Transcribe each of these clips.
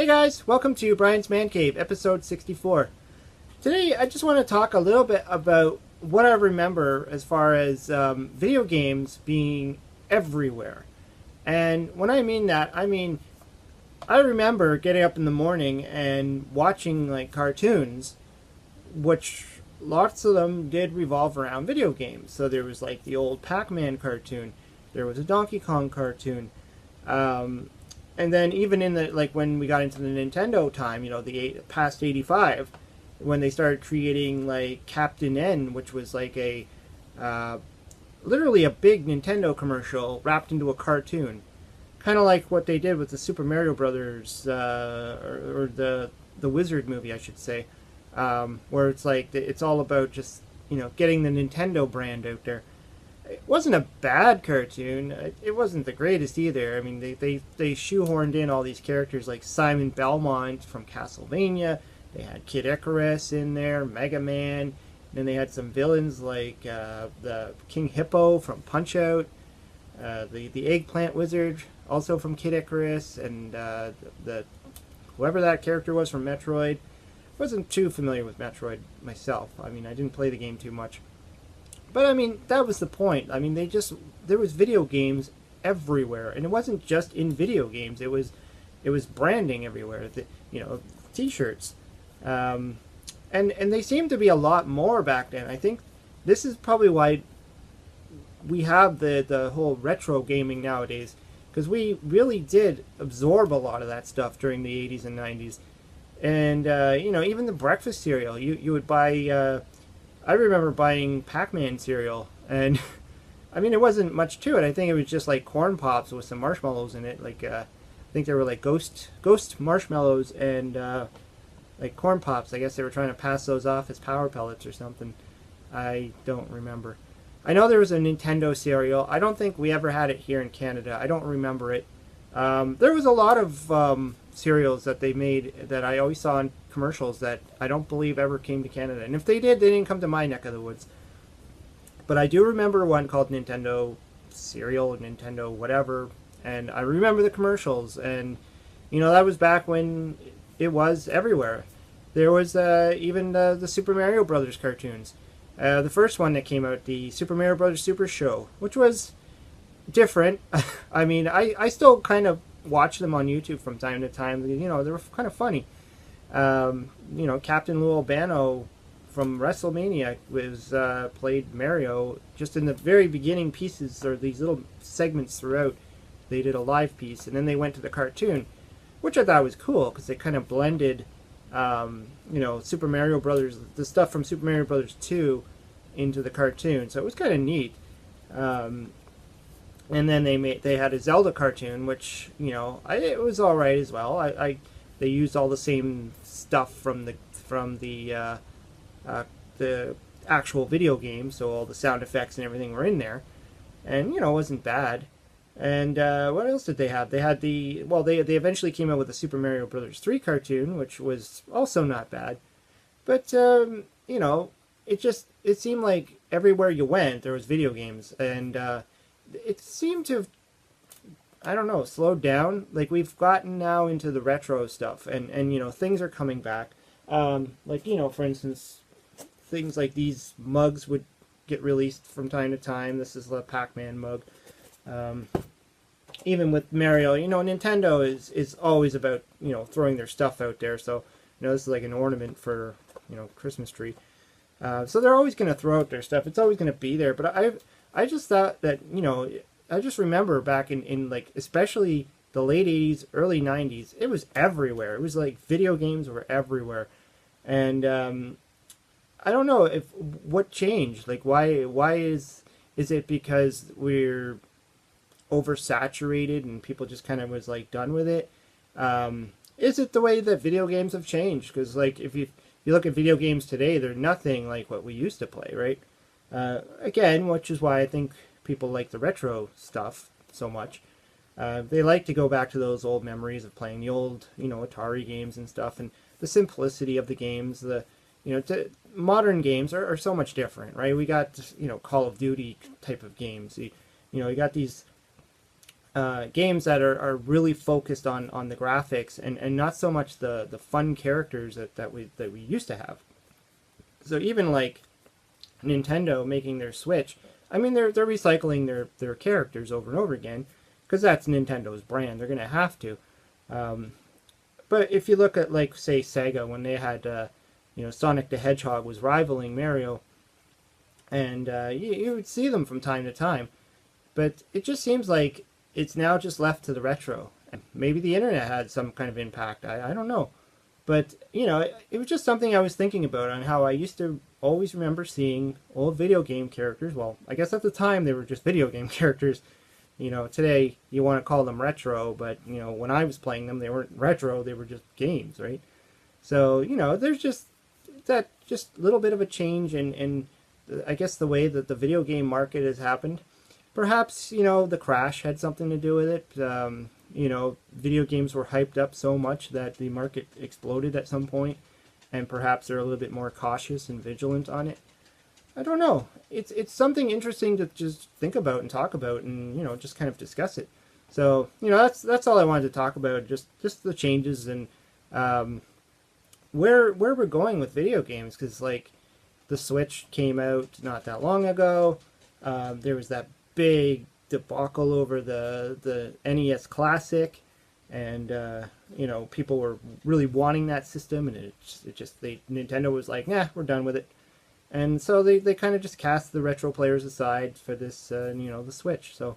Hey guys, welcome to Brian's Man Cave, episode 64. Today I just want to talk a little bit about what I remember as far as video games being everywhere. And when I mean that, I remember getting up in the morning and watching like cartoons, which lots of them did revolve around video games. So there was like the old Pac-Man cartoon, there was a Donkey Kong cartoon, and then even in the like when we got into the Nintendo time, past 85, when they started creating like Captain N, which was like a literally a big Nintendo commercial wrapped into a cartoon, kind of like what they did with the Super Mario Brothers or the Wizard movie, I should say, where it's like it's all about just getting the Nintendo brand out there. It wasn't a bad cartoon. It wasn't the greatest either. I mean, they shoehorned in all these characters like Simon Belmont from Castlevania. They had Kid Icarus in there, Mega Man. Then they had some villains like the King Hippo from Punch Out, the Eggplant Wizard also from Kid Icarus, and the whoever that character was from Metroid. Wasn't too familiar with Metroid myself. I mean, I didn't play the game too much. But I mean, that was the point. I mean, there was video games everywhere, and it wasn't just in video games. It was branding everywhere. T-shirts, and they seemed to be a lot more back then. I think this is probably why we have the whole retro gaming nowadays, because we really did absorb a lot of that stuff during the 80s and 90s, and even the breakfast cereal you would buy. I remember buying Pac-Man cereal, and I mean, it wasn't much to it. I think it was just like corn pops with some marshmallows in it. Like I think they were like ghost marshmallows and like corn pops. I guess they were trying to pass those off as power pellets or something. I don't remember. I know there was a Nintendo cereal. I don't think we ever had it here in Canada. I don't remember it. There was a lot of cereals that they made that I always saw in commercials that I don't believe ever came to Canada. And if they did, they didn't come to my neck of the woods. But I do remember one called Nintendo Cereal, Nintendo whatever. And I remember the commercials. And, that was back when it was everywhere. There was even the Super Mario Brothers cartoons. The first one that came out, the Super Mario Brothers Super Show, which was different. I mean, I still kind of watch them on YouTube from time to time. They were kind of funny. Captain Lou Albano from WrestleMania played Mario just in the very beginning pieces, or these little segments throughout. They did a live piece, and then they went to the cartoon, which I thought was cool because they kind of blended, Super Mario Brothers, the stuff from Super Mario Brothers 2 into the cartoon. So it was kind of neat. And then they had a Zelda cartoon, which it was all right as well. They used all the same stuff from the actual video game, so all the sound effects and everything were in there, and it wasn't bad. And what else did they have? They had they eventually came out with the Super Mario Brothers 3 cartoon, which was also not bad. But it seemed like everywhere you went there was video games, and it seemed to have, I don't know, slowed down. Like, we've gotten now into the retro stuff, and things are coming back. For instance, things like these mugs would get released from time to time. This is the Pac-Man mug. Even with Mario, Nintendo is always about, throwing their stuff out there. So, this is like an ornament for, Christmas tree. So they're always going to throw out their stuff. It's always going to be there. But I just thought that, I just remember back in like, especially the late 80s, early 90s, it was everywhere. It was like video games were everywhere. And I don't know what changed. Like, why is it because we're oversaturated and people just kind of was like done with it? Is it the way that video games have changed? Because like, if you look at video games today, they're nothing like what we used to play, right? Again, which is why I think people like the retro stuff so much. They like to go back to those old memories of playing the old, Atari games and stuff, and the simplicity of the games. Modern games are so much different, right? We got, Call of Duty type of games. You got these games that are really focused on the graphics and not so much the fun characters that we used to have. So even like Nintendo making their Switch, I mean they're recycling their characters over and over again because that's Nintendo's brand. They're gonna have to. Um, but if you look at like say Sega when they had Sonic the Hedgehog was rivaling Mario, and you would see them from time to time, but it just seems like it's now just left to the retro. Maybe the internet had some kind of impact. I don't know. But, it was just something I was thinking about on how I used to always remember seeing old video game characters. Well, I guess at the time they were just video game characters. Today you want to call them retro, but, when I was playing them, they weren't retro, they were just games, right? So, there's just that just little bit of a change in I guess the way that the video game market has happened. Perhaps, the crash had something to do with it. Video games were hyped up so much that the market exploded at some point, and perhaps they're a little bit more cautious and vigilant on it. I don't know. It's something interesting to just think about and talk about, and just kind of discuss it. So that's all I wanted to talk about. Just the changes and where we're going with video games, because like the Switch came out not that long ago. There was that big debacle over the NES Classic, and people were really wanting that system, and Nintendo was like, nah, we're done with it, and so they kind of just cast the retro players aside for this the Switch. So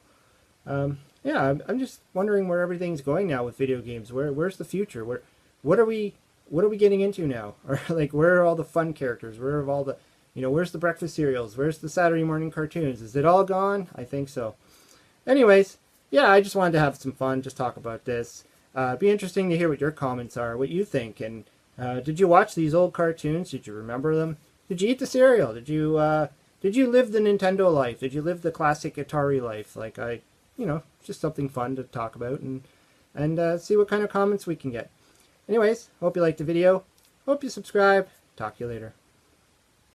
yeah, I'm just wondering where everything's going now with video games. Where's the future? What are we getting into now? Or like, where are all the fun characters? Where are all the where's the breakfast cereals? Where's the Saturday morning cartoons? Is it all gone? I think so. Anyways, yeah, I just wanted to have some fun, just talk about this. It'd be interesting to hear what your comments are, what you think. And did you watch these old cartoons? Did you remember them? Did you eat the cereal? Did you live the Nintendo life? Did you live the classic Atari life? Like just something fun to talk about and see what kind of comments we can get. Anyways, hope you liked the video. Hope you subscribe. Talk to you later.